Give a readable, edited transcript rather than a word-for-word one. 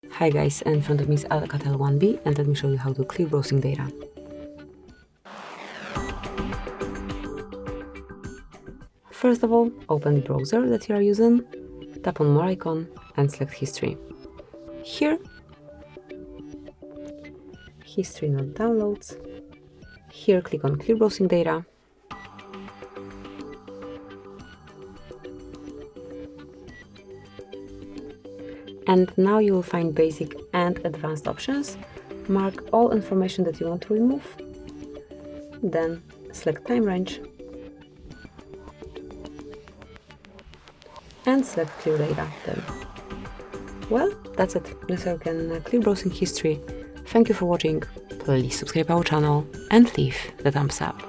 Hi guys, in front of me is Alcatel 1B and let me show you how to clear browsing data. First of all, open the browser that you are using, tap on More icon and select History. Here, History not downloads. Here click on Clear Browsing Data. And now you will find basic and advanced options. Mark all information that you want to remove. Then select time range. And select clear data then. Well, that's it. This is how you can clear browsing history. Thank you for watching. Please subscribe our channel and leave the thumbs up.